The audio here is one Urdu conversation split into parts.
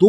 2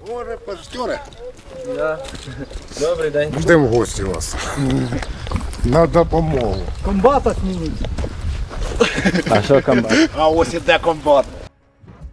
Репортеры? Да. Добрий день. Ждем гості вас. На допомогу. Комбата змінить. А що комбат? А ось іде комбат.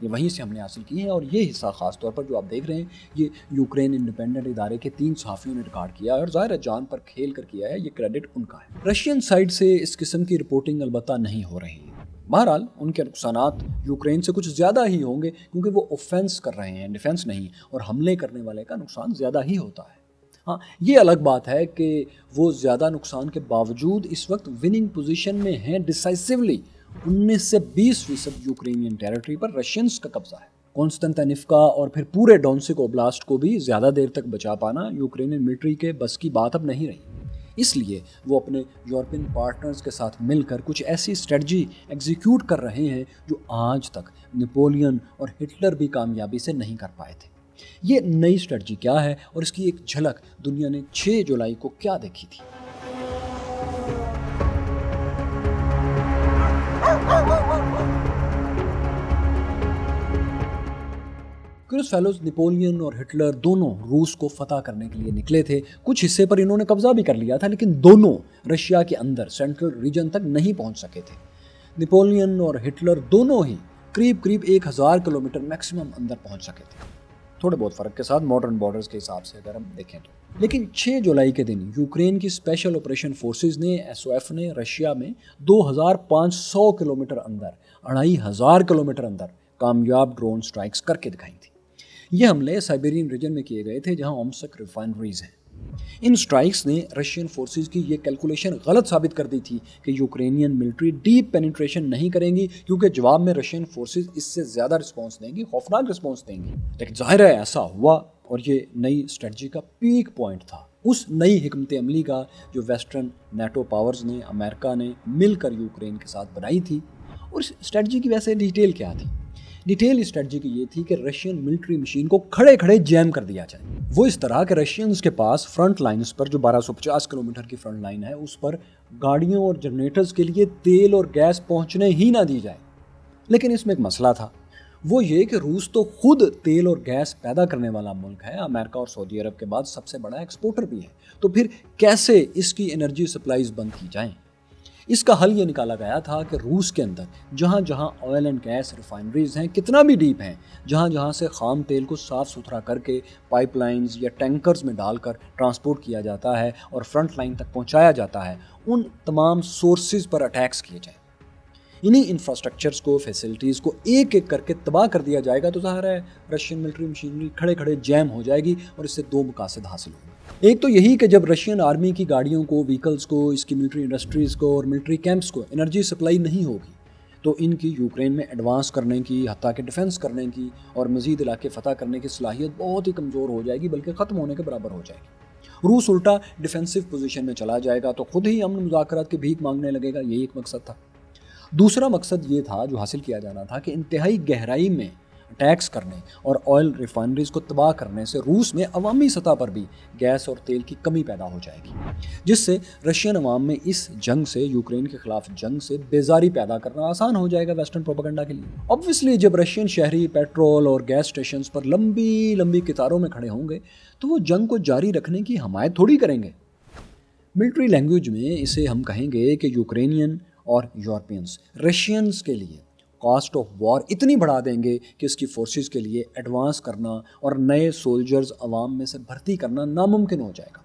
یہ وہیں سے ہم نے حاصل کی ہیں، اور یہ حصہ خاص طور پر جو آپ دیکھ رہے ہیں یہ یوکرین انڈیپینڈنٹ ادارے کے 3 صحافیوں نے ریکارڈ کیا ہے، اور ظاہر ہے جان پر کھیل کر کیا ہے، یہ کریڈٹ ان کا ہے۔ رشین سائڈ سے اس قسم کی رپورٹنگ البتہ نہیں ہو رہی ہے۔ بہرحال ان کے نقصانات یوکرین سے کچھ زیادہ ہی ہوں گے، کیونکہ وہ اوفینس کر رہے ہیں، ڈیفینس نہیں، اور حملے کرنے والے کا نقصان زیادہ ہی ہوتا ہے۔ ہاں، یہ الگ بات ہے کہ وہ زیادہ نقصان کے باوجود اس وقت وننگ پوزیشن میں ہیں، ڈیسائسولی 19 سے 20% یوکرینین ٹیریٹری پر رشینز کا قبضہ ہے۔ کونستنٹینیفکا اور پھر پورے ڈونسک اوبلاسٹ کو بھی زیادہ دیر تک بچا پانا یوکرینین ملٹری کے بس کی بات اب نہیں رہی، اس لیے وہ اپنے یورپین پارٹنرز کے ساتھ مل کر کچھ ایسی اسٹریٹجی ایگزیکیوٹ کر رہے ہیں جو آج تک نپولین اور ہٹلر بھی کامیابی سے نہیں کر پائے تھے۔ یہ نئی اسٹریٹجی کیا ہے اور اس کی ایک جھلک دنیا نے 6 جولائی کو کیا دیکھی تھی؟ کرس فیلوز نپولین اور ہٹلر دونوں روس کو فتح کرنے کے لیے نکلے تھے۔ کچھ حصے پر انہوں نے قبضہ بھی کر لیا تھا، لیکن دونوں رشیا کے اندر سینٹرل ریجن تک نہیں پہنچ سکے تھے۔ نپولین اور ہٹلر دونوں ہی قریب 1000 کلومیٹر میکسیمم اندر پہنچ سکے تھے، تھوڑے بہت فرق کے ساتھ ماڈرن بارڈرز کے حساب سے اگر ہم دیکھیں تو۔ لیکن 6 جولائی کے دن یوکرین کی اسپیشل آپریشن فورسز نے SOF نے رشیا میں 2500 کلومیٹر اندر 2500 کلومیٹر اندر کامیاب ڈرون سٹرائکس کر کے دکھائی تھی۔ یہ حملے سائبیرین ریجن میں کیے گئے تھے جہاں اومسک ریفائنریز ہیں۔ ان سٹرائکس نے رشین فورسز کی یہ کیلکولیشن غلط ثابت کر دی تھی کہ یوکرینین ملٹری ڈیپ پینیٹریشن نہیں کریں گی، کیونکہ جواب میں رشین فورسز اس سے زیادہ رسپانس دیں گی، خوفناک رسپانس دیں گی۔ لیکن ظاہر ہے ایسا ہوا، اور یہ نئی اسٹریٹجی کا پیک پوائنٹ تھا، اس نئی حکمت عملی کا جو ویسٹرن نیٹو پاورز نے، امریکہ نے مل کر یوکرین کے ساتھ بنائی تھی۔ اور اس اسٹریٹجی کی ویسے ڈیٹیل کیا تھی؟ ڈیٹیل اسٹریٹجی کی یہ تھی کہ رشین ملٹری مشین کو کھڑے کھڑے جیم کر دیا جائے۔ وہ اس طرح کہ رشینز کے پاس فرنٹ لائنز پر جو 1250 کلومیٹر کی فرنٹ لائن ہے اس پر گاڑیوں اور جنریٹرز کے لیے تیل اور گیس پہنچنے ہی نہ دی جائے۔ لیکن اس میں ایک مسئلہ تھا، وہ یہ کہ روس تو خود تیل اور گیس پیدا کرنے والا ملک ہے، امریکہ اور سعودی عرب کے بعد سب سے بڑا ایکسپورٹر بھی ہے، تو پھر کیسے اس کی انرجی سپلائیز بند کی جائیں؟ اس کا حل یہ نکالا گیا تھا کہ روس کے اندر جہاں جہاں آئل اینڈ گیس ریفائنریز ہیں، کتنا بھی ڈیپ ہیں، جہاں جہاں سے خام تیل کو صاف ستھرا کر کے پائپ لائنز یا ٹینکرز میں ڈال کر ٹرانسپورٹ کیا جاتا ہے اور فرنٹ لائن تک پہنچایا جاتا ہے، ان تمام سورسز پر اٹیکس کیے جائیں۔ انہی انفراسٹرکچرز کو، فیسلٹیز کو ایک ایک کر کے تباہ کر دیا جائے گا، تو ظاہر ہے رشین ملٹری مشینری کھڑے کھڑے جیم ہو جائے گی، اور اس سے 2 مقاصد حاصل ہوں گے۔ ایک تو یہی کہ جب رشین آرمی کی گاڑیوں کو، وہیکلز کو، اس کی ملٹری انڈسٹریز کو اور ملٹری کیمپس کو انرجی سپلائی نہیں ہوگی، تو ان کی یوکرین میں ایڈوانس کرنے کی، حتیٰ کہ ڈیفنس کرنے کی اور مزید علاقے فتح کرنے کی صلاحیت بہت ہی کمزور ہو جائے گی، بلکہ ختم ہونے کے برابر ہو جائے گی۔ روس الٹا ڈیفینسو پوزیشن میں چلا جائے گا، تو خود ہی امن مذاکرات کی بھیک مانگنے لگے گا۔ یہی ایک مقصد تھا۔ دوسرا مقصد یہ تھا جو حاصل کیا جانا تھا کہ انتہائی گہرائی میں اٹیکس کرنے اور آئل ریفائنریز کو تباہ کرنے سے روس میں عوامی سطح پر بھی گیس اور تیل کی کمی پیدا ہو جائے گی، جس سے رشین عوام میں اس جنگ سے، یوکرین کے خلاف جنگ سے بیزاری پیدا کرنا آسان ہو جائے گا ویسٹرن پروپیگنڈا کے لیے۔ obviously جب رشین شہری پیٹرول اور گیس اسٹیشنز پر لمبی قطاروں میں کھڑے ہوں گے تو وہ جنگ کو جاری رکھنے کی حمایت تھوڑی کریں گے۔ ملٹری لینگویج میں اسے ہم کہیں گے کہ یوکرینین اور یورپینز رشینز کے لیے کاسٹ آف وار اتنی بڑھا دیں گے کہ اس کی فورسز کے لیے ایڈوانس کرنا اور نئے سولجرز عوام میں سے بھرتی کرنا ناممکن ہو جائے گا۔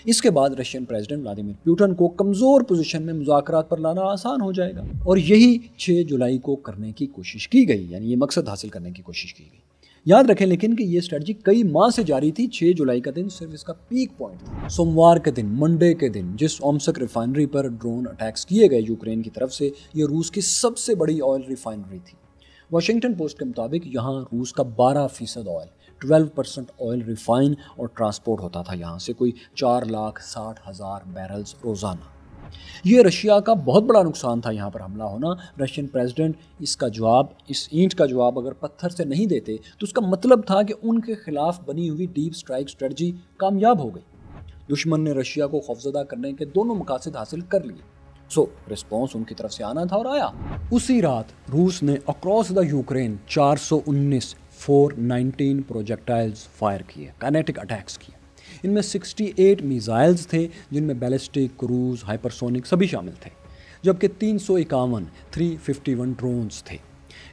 اس کے بعد رشین پریزیڈنٹ ولادیمیر پوٹن کو کمزور پوزیشن میں مذاکرات پر لانا آسان ہو جائے گا، اور یہی 6 جولائی کو کرنے کی کوشش کی گئی، یعنی یہ مقصد حاصل کرنے کی کوشش کی گئی۔ یاد رکھیں لیکن کہ یہ اسٹریٹجی کئی ماہ سے جاری تھی، 6 جولائی کا دن صرف اس کا پیک پوائنٹ تھا۔ سوموار کے دن، منڈے کے دن، جس اومسک ریفائنری پر ڈرون اٹیکس کیے گئے یوکرین کی طرف سے، یہ روس کی سب سے بڑی آئل ریفائنری تھی۔ واشنگٹن پوسٹ کے مطابق یہاں روس کا 12% آئل، 12% آئل ریفائن اور ٹرانسپورٹ ہوتا تھا یہاں سے، کوئی 4,60,000 بیرلز روزانہ۔ یہ رشیا کا بہت بڑا نقصان تھا یہاں پر حملہ ہونا۔ رشین پریزیڈنٹ اس اینٹ کا جواب اگر پتھر سے نہیں دیتے تو اس کا مطلب تھا کہ ان کے خلاف بنی ہوئی ڈیپ سٹرائک سٹریٹجی کامیاب ہو گئی۔ دشمن نے رشیا کو خوفزدہ کرنے کے دونوں مقاصد حاصل کر لیے، رسپانس ان کی طرف سے آنا تھا اور آیا۔ اسی رات روس نے اکراس دا یوکرین 419 419 پروجیکٹائلز فائر کیے، کائنیٹک اٹیکس کیے۔ ان میں 68 میزائلز تھے جن میں بیلسٹک، کروز، ہائپرسونک سبھی شامل تھے، جبکہ 351 351 ڈرونز تھے۔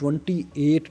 28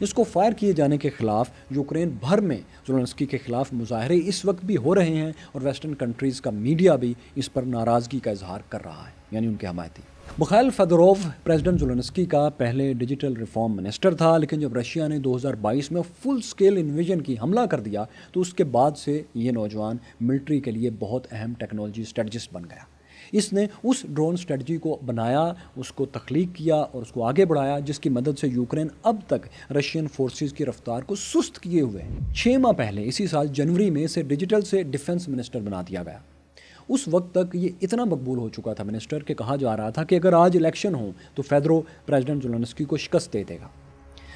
اس کو فائر کیے جانے کے خلاف یوکرین بھر میں زیلنسکی کے خلاف مظاہرے اس وقت بھی ہو رہے ہیں اور ویسٹرن کنٹریز کا میڈیا بھی اس پر ناراضگی کا اظہار کر رہا ہے، یعنی ان کے حمایتی۔ مخائل فیدوروو پریزیڈنٹ زیلنسکی کا پہلے ڈیجیٹل ریفارم منسٹر تھا، لیکن جب رشیا نے 2022 میں فل سکیل انویژن کی حملہ کر دیا تو اس کے بعد سے یہ نوجوان ملٹری کے لیے بہت اہم ٹیکنالوجی اسٹریٹجسٹ بن گیا۔ اس نے اس ڈرون اسٹریٹجی کو بنایا، اس کو تخلیق کیا اور اس کو آگے بڑھایا، جس کی مدد سے یوکرین اب تک رشین فورسز کی رفتار کو سست کیے ہوئے ہیں۔ 6 ماہ پہلے اسی سال جنوری میں اسے ڈیجیٹل سے ڈیفنس منسٹر بنا دیا گیا۔ اس وقت تک یہ اتنا مقبول ہو چکا تھا منسٹر کہ کہا جا رہا تھا کہ اگر آج الیکشن ہو تو فیدرو پریزیڈنٹ زیلنسکی کو شکست دے دے گا،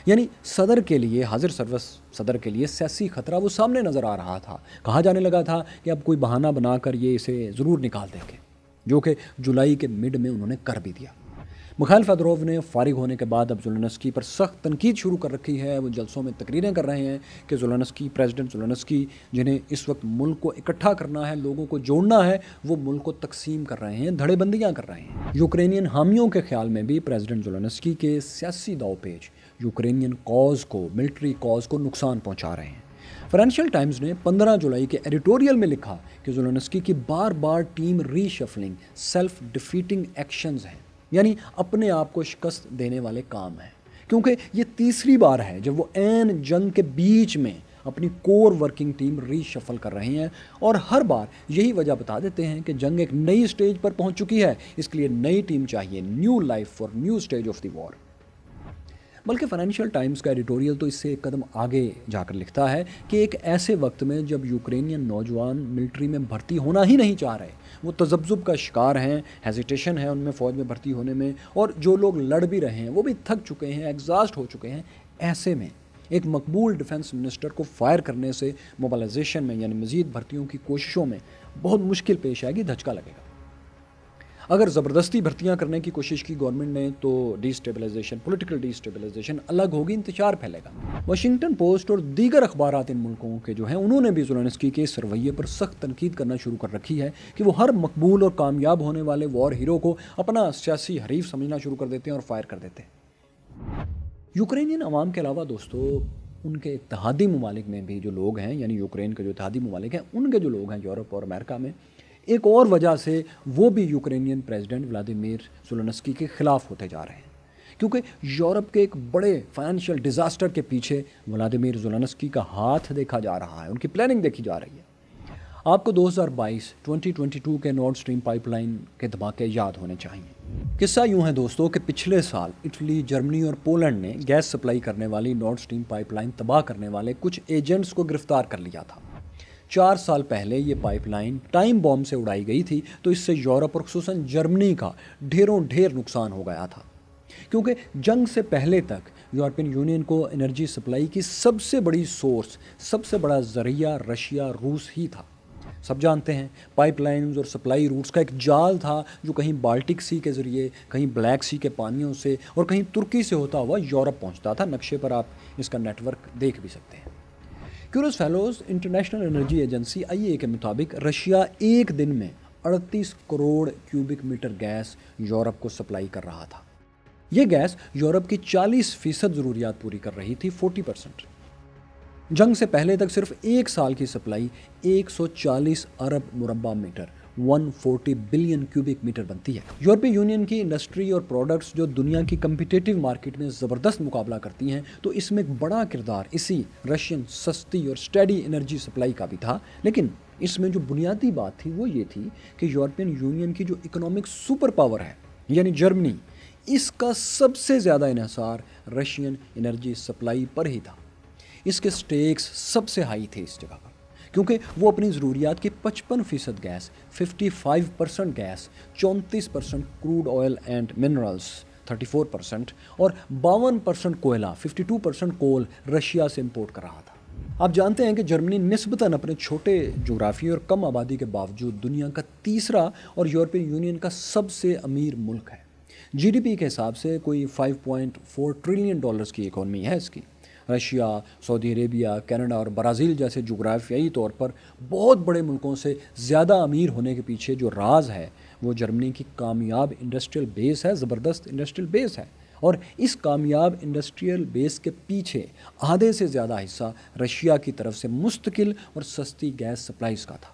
یعنی صدر کے لیے، حاضر سروس صدر کے لیے سیاسی خطرہ وہ سامنے نظر آ رہا تھا۔ کہا جانے لگا تھا کہ اب کوئی بہانہ بنا کر یہ اسے ضرور نکال دیں گے، جو کہ جولائی کے مڈ میں انہوں نے کر بھی دیا۔ مخائل فیدوروو نے فارغ ہونے کے بعد اب زیلنسکی پر سخت تنقید شروع کر رکھی ہے۔ وہ جلسوں میں تقریریں کر رہے ہیں کہ پریزیڈنٹ زیلنسکی جنہیں اس وقت ملک کو اکٹھا کرنا ہے، لوگوں کو جوڑنا ہے، وہ ملک کو تقسیم کر رہے ہیں، دھڑے بندیاں کر رہے ہیں۔ یوکرینین حامیوں کے خیال میں بھی پریزیڈنٹ زیلنسکی کے سیاسی داؤ پیچ یوکرینین کاز کو، ملٹری کاز کو نقصان پہنچا رہے ہیں۔ فائنینشیل ٹائمز نے 15 جولائی کے ایڈیٹوریل میں لکھا کہ زیلنسکی کی بار بار ٹیم ری شفلنگ سیلف ڈیفیٹنگ ایکشنز ہیں، یعنی اپنے آپ کو شکست دینے والے کام ہیں، کیونکہ یہ تیسری بار ہے جب وہ عین جنگ کے بیچ میں اپنی کور ورکنگ ٹیم ری شفل کر رہے ہیں، اور ہر بار یہی وجہ بتا دیتے ہیں کہ جنگ ایک نئی سٹیج پر پہنچ چکی ہے، اس کے لیے نئی ٹیم چاہیے، new life for new stage of the war. بلکہ فائنینشیل ٹائمز کا ایڈیٹوریل تو اس سے ایک قدم آگے جا کر لکھتا ہے کہ ایک ایسے وقت میں جب یوکرینین نوجوان ملٹری میں بھرتی ہونا ہی نہیں چاہ رہے، وہ تذبذب کا شکار ہیں، ہیزیٹیشن ہے ان میں فوج میں بھرتی ہونے میں، اور جو لوگ لڑ بھی رہے ہیں وہ بھی تھک چکے ہیں، ایگزاسٹ ہو چکے ہیں، ایسے میں ایک مقبول ڈیفنس منسٹر کو فائر کرنے سے موبلائزیشن میں، یعنی مزید بھرتیوں کی کوششوں میں بہت مشکل پیش آئے گی، دھچکا لگے گا۔ اگر زبردستی بھرتیاں کرنے کی کوشش کی گورنمنٹ نے تو پولیٹیکل ڈی اسٹیبلائزیشن الگ ہوگی، انتشار پھیلے گا۔ واشنگٹن پوسٹ اور دیگر اخبارات ان ملکوں کے جو ہیں انہوں نے بھی زیلنسکی کے اس رویے پر سخت تنقید کرنا شروع کر رکھی ہے کہ وہ ہر مقبول اور کامیاب ہونے والے وار ہیرو کو اپنا سیاسی حریف سمجھنا شروع کر دیتے ہیں اور فائر کر دیتے ہیں۔ یوکرینین عوام کے علاوہ دوستو، ان کے اتحادی ممالک میں بھی جو لوگ ہیں، یعنی یوکرین کے جو اتحادی ممالک ہیں ان کے جو لوگ ہیں یورپ اور امریکہ میں، ایک اور وجہ سے وہ بھی یوکرینین پریزیڈنٹ ولادیمیر زیلنسکی کے خلاف ہوتے جا رہے ہیں، کیونکہ یورپ کے ایک بڑے فائنینشیل ڈیزاسٹر کے پیچھے ولادیمیر زیلنسکی کا ہاتھ دیکھا جا رہا ہے، ان کی پلاننگ دیکھی جا رہی ہے۔ آپ کو 2022 کے نارڈ سٹریم پائپ لائن کے دھماکے یاد ہونے چاہیے۔ قصہ یوں ہے دوستو کہ پچھلے سال اٹلی، جرمنی اور پولینڈ نے گیس سپلائی کرنے والی نارڈ سٹریم پائپ لائن تباہ کرنے والے کچھ ایجنٹس کو گرفتار کر لیا تھا۔ 4 سال پہلے یہ پائپ لائن ٹائم بوم سے اڑائی گئی تھی، تو اس سے یورپ اور خصوصاً جرمنی کا ڈھیر نقصان ہو گیا تھا، کیونکہ جنگ سے پہلے تک یورپین یونین کو انرجی سپلائی کی سب سے بڑی سورس، سب سے بڑا ذریعہ رشیا، روس ہی تھا۔ سب جانتے ہیں پائپ لائنز اور سپلائی روٹس کا ایک جال تھا جو کہیں بالٹک سی کے ذریعے، کہیں بلیک سی کے پانیوں سے اور کہیں ترکی سے ہوتا ہوا یورپ پہنچتا تھا۔ نقشے پر آپ اس کا نیٹ ورک دیکھ بھی سکتے ہیں۔ Curious fellows International Energy Agency IEA کے مطابق رشیا ایک دن میں 38 crore cubic metre gas Europe کو سپلائی کر رہا تھا۔ یہ گیس یورپ کی 40% ضروریات پوری کر رہی تھی، 40%۔ جنگ سے پہلے تک صرف ایک سال کی سپلائی 140 ارب مربع میٹر 140 بلین کیوبک میٹر بنتی ہے۔ یورپی یونین کی انڈسٹری اور پروڈکٹس جو دنیا کی کمپیٹیٹیو مارکیٹ میں زبردست مقابلہ کرتی ہیں، تو اس میں ایک بڑا کردار اسی رشین سستی اور سٹیڈی انرجی سپلائی کا بھی تھا۔ لیکن اس میں جو بنیادی بات تھی وہ یہ تھی کہ یورپین یونین کی جو اکنامک سپر پاور ہے، یعنی جرمنی، اس کا سب سے زیادہ انحصار رشین انرجی سپلائی پر ہی تھا۔ اس کے سٹیکس سب سے ہائی تھے اس جگہ پر، کیونکہ وہ اپنی ضروریات کی 55% gas, 55% gas, 34% crude oil and minerals 34% اور 52% کوئلہ 52% کول رشیا سے امپورٹ کر رہا تھا۔ آپ جانتے ہیں کہ جرمنی نسبتاً اپنے چھوٹے جغرافی اور کم آبادی کے باوجود دنیا کا تیسرا اور یورپین یونین کا سب سے امیر ملک ہے۔ GDP کے حساب سے کوئی $5.4 ٹریلین کی اکانومی ہے اس کی۔ رشیا، سعودی عربیہ، کینیڈا اور برازیل جیسے جغرافیائی طور پر بہت بڑے ملکوں سے زیادہ امیر ہونے کے پیچھے جو راز ہے وہ جرمنی کی کامیاب انڈسٹریل بیس ہے، زبردست انڈسٹریل بیس ہے۔ اور اس کامیاب انڈسٹریل بیس کے پیچھے آدھے سے زیادہ حصہ رشیا کی طرف سے مستقل اور سستی گیس سپلائیز کا تھا۔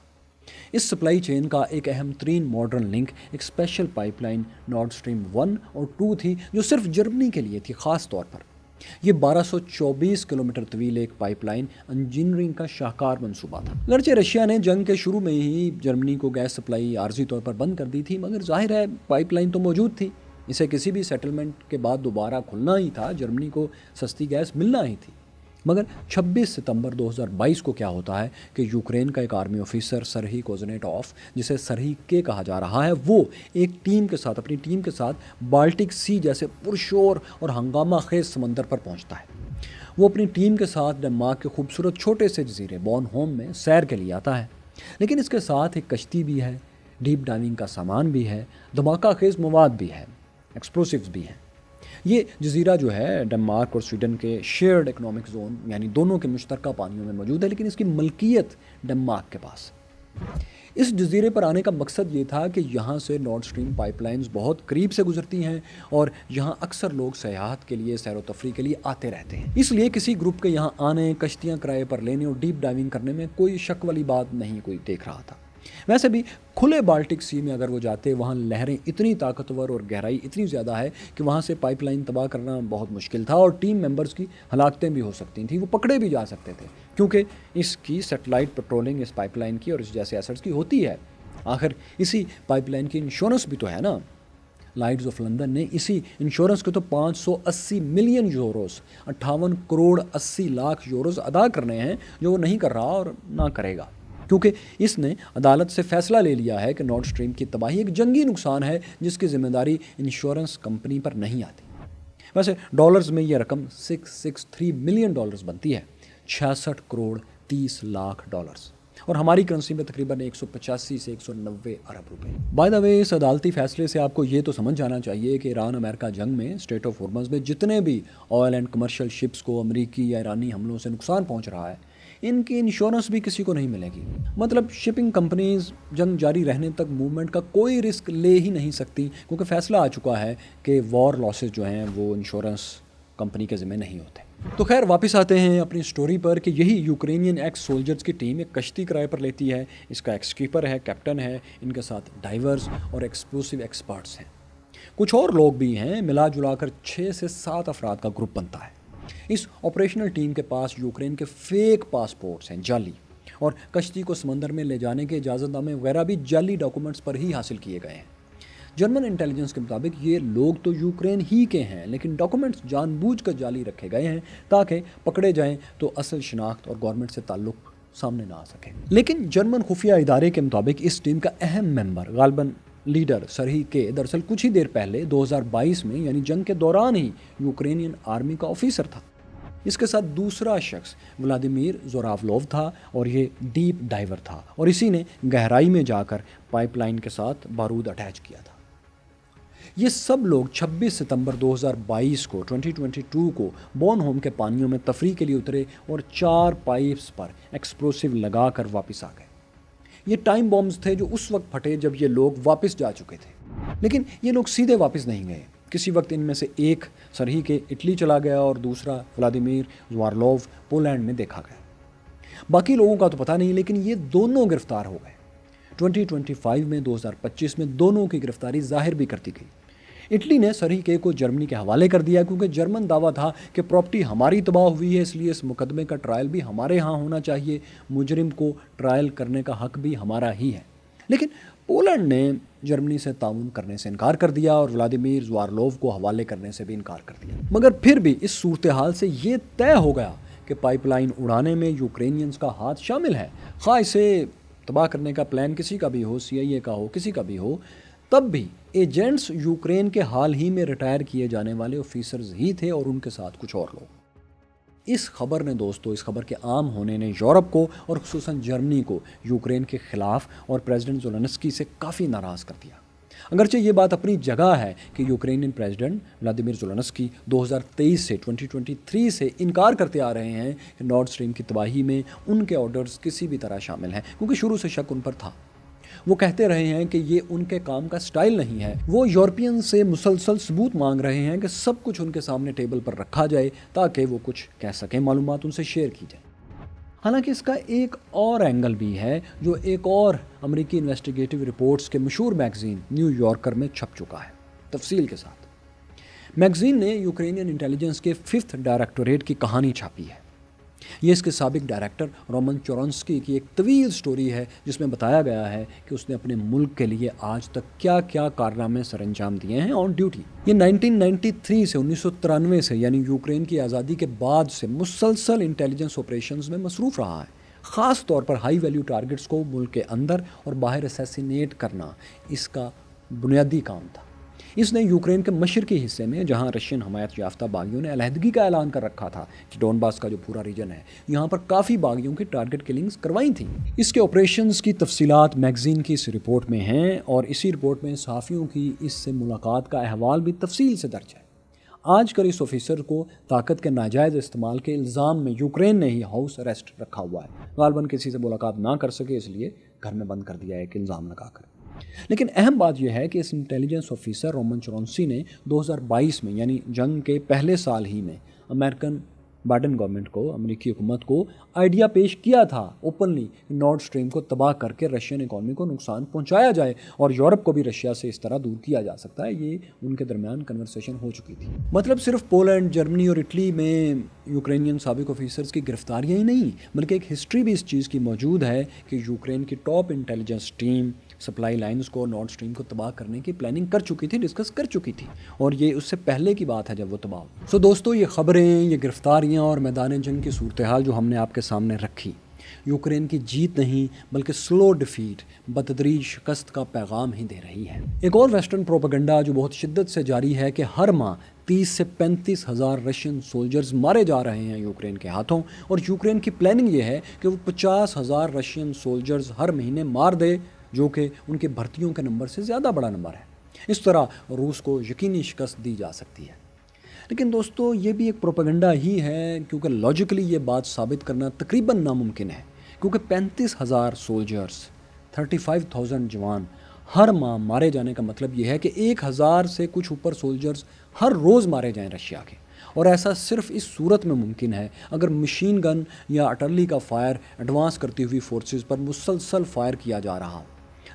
اس سپلائی چین کا ایک اہم ترین ماڈرن لنک ایک اسپیشل پائپ لائن نارڈ اسٹریم 1 اور 2 تھی، جو صرف جرمنی کے لیے تھی۔ خاص طور پر یہ 1224 کلومیٹر طویل ایک پائپ لائن انجینئرنگ کا شاہکار منصوبہ تھا۔ اگرچہ رشیا نے جنگ کے شروع میں ہی جرمنی کو گیس سپلائی عارضی طور پر بند کر دی تھی، مگر ظاہر ہے پائپ لائن تو موجود تھی، اسے کسی بھی سیٹلمنٹ کے بعد دوبارہ کھلنا ہی تھا، جرمنی کو سستی گیس ملنا ہی تھی۔ مگر 26 ستمبر 2022 کو کیا ہوتا ہے کہ یوکرین کا ایک آرمی آفیسر سرہی کوزنیٹوف، جسے سرہی کے کہا جا رہا ہے، وہ ایک اپنی ٹیم کے ساتھ بالٹک سی جیسے پرشور اور ہنگامہ خیز سمندر پر پہنچتا ہے۔ وہ اپنی ٹیم کے ساتھ ڈنمارک کے خوبصورت چھوٹے سے جزیرے بون ہوم میں سیر کے لیے آتا ہے، لیکن اس کے ساتھ ایک کشتی بھی ہے، ڈیپ ڈائیونگ کا سامان بھی ہے، دھماکہ خیز مواد بھی ہے، ایکسپلوسیوز بھی ہیں۔ یہ جزیرہ جو ہے ڈنمارک اور سویڈن کے شیئرڈ اکنامک زون یعنی دونوں کے مشترکہ پانیوں میں موجود ہے، لیکن اس کی ملکیت ڈنمارک کے پاس۔ اس جزیرے پر آنے کا مقصد یہ تھا کہ یہاں سے نارڈ اسٹریم پائپ لائنز بہت قریب سے گزرتی ہیں اور یہاں اکثر لوگ سیاحت کے لیے، سیر و تفریح کے لیے آتے رہتے ہیں، اس لیے کسی گروپ کے یہاں آنے، کشتیاں کرائے پر لینے اور ڈیپ ڈائیونگ کرنے میں کوئی شک والی بات نہیں کوئی دیکھ رہا تھا۔ ویسے بھی کھلے بالٹک سی میں اگر وہ جاتے، وہاں لہریں اتنی طاقتور اور گہرائی اتنی زیادہ ہے کہ وہاں سے پائپ لائن تباہ کرنا بہت مشکل تھا، اور ٹیم ممبرز کی ہلاکتیں بھی ہو سکتی تھیں، وہ پکڑے بھی جا سکتے تھے، کیونکہ اس کی سیٹلائٹ پیٹرولنگ اس پائپ لائن کی اور اس جیسے ایسٹس کی ہوتی ہے۔ آخر اسی پائپ لائن کی انشورنس بھی تو ہے نا۔ لائٹس آف لندن نے اسی انشورنس کے تو 580 million euros 58 crore 80 lakh euros ادا کرنے ہیں، جو وہ نہیں کر رہا اور نہ کرے گا، کیونکہ اس نے عدالت سے فیصلہ لے لیا ہے کہ نارڈ اسٹریم کی تباہی ایک جنگی نقصان ہے جس کی ذمہ داری انشورنس کمپنی پر نہیں آتی۔ ویسے ڈالرز میں یہ رقم 663 ملین ڈالرز بنتی ہے، 66 کروڑ 30 لاکھ ڈالرز، اور ہماری کرنسی میں تقریباً 185 سے 190 ارب روپے۔ بائی دا وے، اس عدالتی فیصلے سے آپ کو یہ تو سمجھ جانا چاہیے کہ ایران امریکہ جنگ میں اسٹریٹ آف ہارمز میں جتنے بھی آئل اینڈ کمرشل شپس کو امریکی یا ایرانی حملوں سے نقصان پہنچ رہا ہے، ان کی انشورنس بھی کسی کو نہیں ملے گی۔ مطلب شپنگ کمپنیز جنگ جاری رہنے تک موومنٹ کا کوئی رسک لے ہی نہیں سکتی، کیونکہ فیصلہ آ چکا ہے کہ وار لاسز جو ہیں وہ انشورنس کمپنی کے ذمہ نہیں ہوتے۔ تو خیر واپس آتے ہیں اپنی سٹوری پر کہ یہی یوکرینین ایکس سولجرز کی ٹیم ایک کشتی کرائے پر لیتی ہے، اس کا ایک سکیپر ہے، کیپٹن ہے، ان کے ساتھ ڈائیورز اور ایکسپلوسیو ایکسپرٹس ہیں، کچھ اور لوگ بھی ہیں، ملا جلا کر 6 سے 7 افراد کا گروپ بنتا ہے۔ اس آپریشنل ٹیم کے پاس یوکرین کے فیک پاسپورٹس ہیں، جعلی، اور کشتی کو سمندر میں لے جانے کے اجازت نامے وغیرہ بھی جعلی ڈاکومنٹس پر ہی حاصل کیے گئے ہیں۔ جرمن انٹیلیجنس کے مطابق یہ لوگ تو یوکرین ہی کے ہیں، لیکن ڈاکومنٹس جان بوجھ کر جعلی رکھے گئے ہیں تاکہ پکڑے جائیں تو اصل شناخت اور گورنمنٹ سے تعلق سامنے نہ آ سکے۔ لیکن جرمن خفیہ ادارے کے مطابق اس ٹیم کا اہم ممبر، غالباً لیڈر سرہی کے، دراصل کچھ ہی دیر پہلے 2022 میں یعنی جنگ کے دوران ہی یوکرینین آرمی کا آفیسر تھا۔ اس کے ساتھ دوسرا شخص ولادیمیر زوراولوو تھا، اور یہ ڈیپ ڈائیور تھا، اور اسی نے گہرائی میں جا کر پائپ لائن کے ساتھ بارود اٹیچ کیا تھا۔ یہ سب لوگ 26 ستمبر 2022 کو 2022 کو بون ہوم کے پانیوں میں تفریح کے لیے اترے اور 4 پائپس پر ایکسپلوسیو لگا کر واپس آ گئے۔ یہ ٹائم بامز تھے جو اس وقت پھٹے جب یہ لوگ واپس جا چکے تھے، لیکن یہ لوگ سیدھے واپس نہیں گئے۔ کسی وقت ان میں سے ایک سرہی کے اٹلی چلا گیا اور دوسرا ولادیمیر زوراولوو پولینڈ میں دیکھا گیا۔ باقی لوگوں کا تو پتہ نہیں، لیکن یہ دونوں گرفتار ہو گئے۔ 2025 میں 2025 میں دونوں کی گرفتاری ظاہر بھی کر دی گئی۔ اٹلی نے سرہی کے کو جرمنی کے حوالے کر دیا، کیونکہ جرمن دعویٰ تھا کہ پراپرٹی ہماری تباہ ہوئی ہے، اس لیے اس مقدمے کا ٹرائل بھی ہمارے ہاں ہونا چاہیے، مجرم کو ٹرائل کرنے کا حق بھی ہمارا ہی ہے۔ لیکن پولینڈ نے جرمنی سے تعاون کرنے سے انکار کر دیا اور ولادیمیر زوراولوو کو حوالے کرنے سے بھی انکار کر دیا۔ مگر پھر بھی اس صورتحال سے یہ طے ہو گیا کہ پائپ لائن اڑانے میں یوکرینینز کا ہاتھ شامل ہے، خواہ اسے تباہ کرنے کا پلان کسی کا بھی ہو، CIA کا ہو، کسی کا بھی ہو، تب بھی ایجنٹس یوکرین کے حال ہی میں ریٹائر کیے جانے والے آفیسرز ہی تھے اور ان کے ساتھ کچھ اور لوگ۔ اس خبر نے دوستو، اس خبر کے عام ہونے نے یورپ کو اور خصوصاً جرمنی کو یوکرین کے خلاف اور پریزیڈنٹ زولنسکی سے کافی ناراض کر دیا۔ اگرچہ یہ بات اپنی جگہ ہے کہ یوکرینین پریزیڈنٹ ولادیمیر زولنسکی 2023 سے 2023 سے انکار کرتے آ رہے ہیں کہ نارڈ اسٹریم کی تباہی میں ان کے آرڈرز کسی بھی طرح شامل ہیں، کیونکہ شروع سے شک ان پر تھا۔ وہ کہتے رہے ہیں کہ یہ ان کے کام کا سٹائل نہیں ہے. وہ یورپین سے مسلسل ثبوت مانگ رہے ہیں کہ سب کچھ ان کے سامنے ٹیبل پر رکھا جائے تاکہ وہ کچھ کہہ سکیں, معلومات ان سے شیئر کی جائے. حالانکہ اس کا ایک اور اینگل بھی ہے جو ایک اور امریکی انویسٹیگیٹو رپورٹس کے مشہور میگزین نیو یارکر میں چھپ چکا ہے, تفصیل کے ساتھ. میگزین نے یوکرینین انٹیلیجنس کے 5th ڈائریکٹوریٹ کی کہانی چھاپی ہے. یہ اس کے سابق ڈائریکٹر رومن چورنسکی کی ایک طویل سٹوری ہے جس میں بتایا گیا ہے کہ اس نے اپنے ملک کے لیے آج تک کیا کیا کارنامے سر انجام دیے ہیں آن ڈیوٹی. یہ 1993 سے 1993 سے یعنی یوکرین کی آزادی کے بعد سے مسلسل انٹیلیجنس آپریشنز میں مصروف رہا ہے. خاص طور پر ہائی ویلیو ٹارگٹس کو ملک کے اندر اور باہر اسیسینیٹ کرنا اس کا بنیادی کام تھا. اس نے یوکرین کے مشرقی حصے میں جہاں رشین حمایت یافتہ باغیوں نے علیحدگی کا اعلان کر رکھا تھا کہ ڈونباس کا جو پورا ریجن ہے یہاں پر کافی باغیوں کی ٹارگٹ کلنگز کروائی تھیں. اس کے آپریشنز کی تفصیلات میگزین کی اس رپورٹ میں ہیں اور اسی رپورٹ میں صحافیوں کی اس سے ملاقات کا احوال بھی تفصیل سے درج ہے. آج کل اس آفیسر کو طاقت کے ناجائز استعمال کے الزام میں یوکرین نے ہی ہاؤس اریسٹ رکھا ہوا ہے. غالباً کسی سے ملاقات نہ کر سکے اس لیے گھر میں بند کر دیا ہے کہ الزام لگا کر. لیکن اہم بات یہ ہے کہ اس انٹیلیجنس آفیسر رومن چورنسکی نے 2022 میں یعنی جنگ کے پہلے سال ہی میں امریکن بائیڈن گورنمنٹ کو, امریکی حکومت کو آئیڈیا پیش کیا تھا اوپنلی نارڈ اسٹریم کو تباہ کر کے رشین اکانومی کو نقصان پہنچایا جائے اور یورپ کو بھی رشیا سے اس طرح دور کیا جا سکتا ہے. یہ ان کے درمیان کنورسیشن ہو چکی تھی. مطلب صرف پولینڈ, جرمنی اور اٹلی میں یوکرینین سابق آفیسرز کی گرفتاریاں ہی نہیں بلکہ ایک ہسٹری بھی اس چیز کی موجود ہے کہ یوکرین کی top intelligence team supply lines کو نارڈ اسٹریم کو تباہ کرنے کی پلاننگ کر چکی تھی, ڈسکس کر چکی تھی, اور یہ اس سے پہلے کی بات ہے جب وہ تباہ ہو. دوستو, یہ خبریں, یہ گرفتاریاں اور میدان جنگ کی صورتحال جو ہم نے آپ کے سامنے رکھی یوکرین کی جیت نہیں بلکہ سلو ڈیفیٹ, بتدریج شکست کا پیغام ہی دے رہی ہے. ایک اور ویسٹرن پروپیگنڈا جو بہت شدت سے جاری ہے کہ ہر ماہ 30 سے 35 ہزار رشین سولجرز مارے جا رہے ہیں یوکرین کے ہاتھوں, اور یوکرین کی پلاننگ یہ ہے کہ وہ 50 ہزار رشین سولجرز ہر مہینے مار دے جو کہ ان کے بھرتیوں کے نمبر سے زیادہ بڑا نمبر ہے. اس طرح روس کو یقینی شکست دی جا سکتی ہے. لیکن دوستو, یہ بھی ایک پروپیگنڈا ہی ہے کیونکہ لاجیکلی یہ بات ثابت کرنا تقریباً ناممکن ہے, کیونکہ 35,000 سولجرز, 35,000 جوان ہر ماہ مارے جانے کا مطلب یہ ہے کہ 1,000 سے کچھ اوپر سولجرز ہر روز مارے جائیں رشیا کے. اور ایسا صرف اس صورت میں ممکن ہے اگر مشین گن یا اٹرلی کا فائر ایڈوانس کرتی ہوئی فورسز پر مسلسل فائر کیا جا رہا ہو.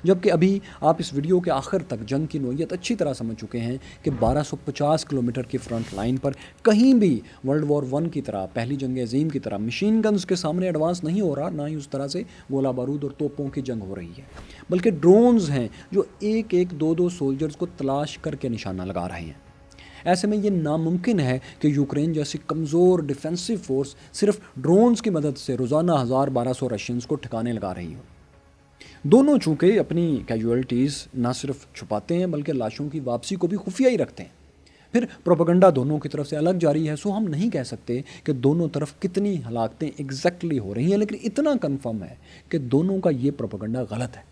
جبکہ ابھی آپ اس ویڈیو کے آخر تک جنگ کی نوعیت اچھی طرح سمجھ چکے ہیں کہ 1250 کلومیٹر کی فرنٹ لائن پر کہیں بھی ورلڈ وار 1 کی طرح, پہلی جنگ عظیم کی طرح مشین گنز کے سامنے ایڈوانس نہیں ہو رہا, نہ ہی اس طرح سے گولہ بارود اور توپوں کی جنگ ہو رہی ہے, بلکہ ڈرونز ہیں جو ایک ایک دو سولجرز کو تلاش کر کے نشانہ لگا رہے ہیں. ایسے میں یہ ناممکن ہے کہ یوکرین جیسی کمزور ڈیفینسو فورس صرف ڈرونز کی مدد سے روزانہ 1200 رشینز کو ٹھکانے لگا رہی ہو. دونوں چونکہ اپنی کیجویلٹیز نہ صرف چھپاتے ہیں بلکہ لاشوں کی واپسی کو بھی خفیہ ہی رکھتے ہیں. پھر پروپیگنڈا دونوں کی طرف سے الگ جاری ہے, سو ہم نہیں کہہ سکتے کہ دونوں طرف کتنی ہلاکتیں ایگزیکٹلی ہو رہی ہیں, لیکن اتنا کنفرم ہے کہ دونوں کا یہ پروپیگنڈا غلط ہے.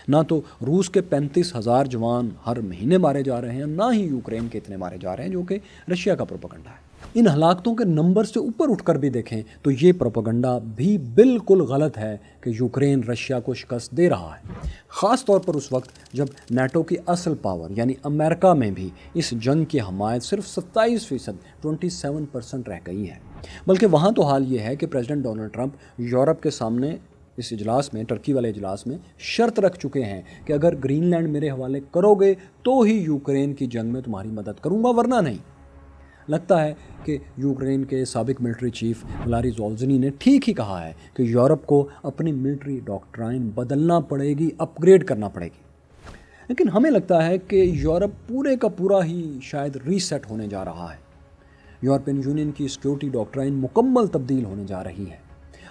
نہ تو روس کے 35,000 جوان ہر مہینے مارے جا رہے ہیں, نہ ہی یوکرین کے اتنے مارے جا رہے ہیں جو کہ رشیا کا پروپیگنڈا ہے. ان ہلاکتوں کے نمبر سے اوپر اٹھ کر بھی دیکھیں تو یہ پروپیگنڈا بھی بالکل غلط ہے کہ یوکرین رشیا کو شکست دے رہا ہے, خاص طور پر اس وقت جب نیٹو کی اصل پاور یعنی امریکہ میں بھی اس جنگ کی حمایت صرف 27%, 27% رہ گئی ہے. بلکہ وہاں تو حال یہ ہے کہ پریزیڈنٹ ڈونلڈ ٹرمپ یورپ کے سامنے اس اجلاس میں, ٹرکی والے اجلاس میں شرط رکھ چکے ہیں کہ اگر گرین لینڈ میرے حوالے کرو گے تو ہی یوکرین کی جنگ میں تمہاری مدد کروں گا, ورنہ نہیں. لگتا ہے کہ یوکرین کے سابق ملٹری چیف ولاری زولزنی نے ٹھیک ہی کہا ہے کہ یورپ کو اپنی ملٹری ڈاکٹرائن بدلنا پڑے گی, اپ گریڈ کرنا پڑے گی. لیکن ہمیں لگتا ہے کہ یورپ پورے کا پورا ہی شاید ری سیٹ ہونے جا رہا ہے. یورپین یونین کی سیکیورٹی ڈاکٹرائن مکمل تبدیل ہونے جا رہی ہے.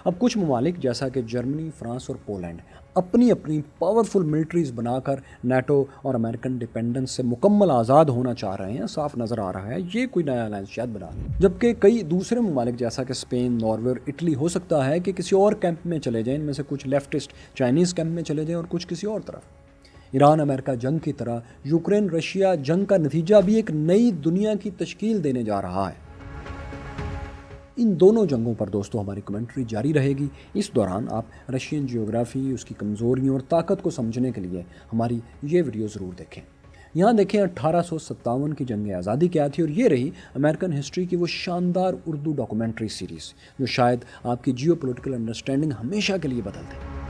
اب کچھ ممالک جیسا کہ جرمنی, فرانس اور پولینڈ اپنی اپنی پاورفل ملٹریز بنا کر نیٹو اور امریکن ڈیپینڈنس سے مکمل آزاد ہونا چاہ رہے ہیں. صاف نظر آ رہا ہے یہ کوئی نیا الائنس شاید بنا لیں. جبکہ کئی دوسرے ممالک جیسا کہ اسپین, ناروے اور اٹلی ہو سکتا ہے کہ کسی اور کیمپ میں چلے جائیں. ان میں سے کچھ لیفٹسٹ چائنیز کیمپ میں چلے جائیں اور کچھ کسی اور طرف. ایران امریکہ جنگ کی طرح یوکرین رشیا جنگ کا نتیجہ بھی ایک نئی دنیا کی تشکیل دینے جا رہا ہے. ان دونوں جنگوں پر دوستو ہماری کمنٹری جاری رہے گی. اس دوران آپ رشین جیوگرافی، اس کی کمزوریوں اور طاقت کو سمجھنے کے لیے ہماری یہ ویڈیو ضرور دیکھیں. یہاں دیکھیں 1857 کی جنگ آزادی کیا تھی، اور یہ رہی امریکن ہسٹری کی وہ شاندار اردو ڈاکومنٹری سیریز جو شاید آپ کی جیو پولیٹیکل انڈرسٹینڈنگ ہمیشہ کے لیے بدل دے.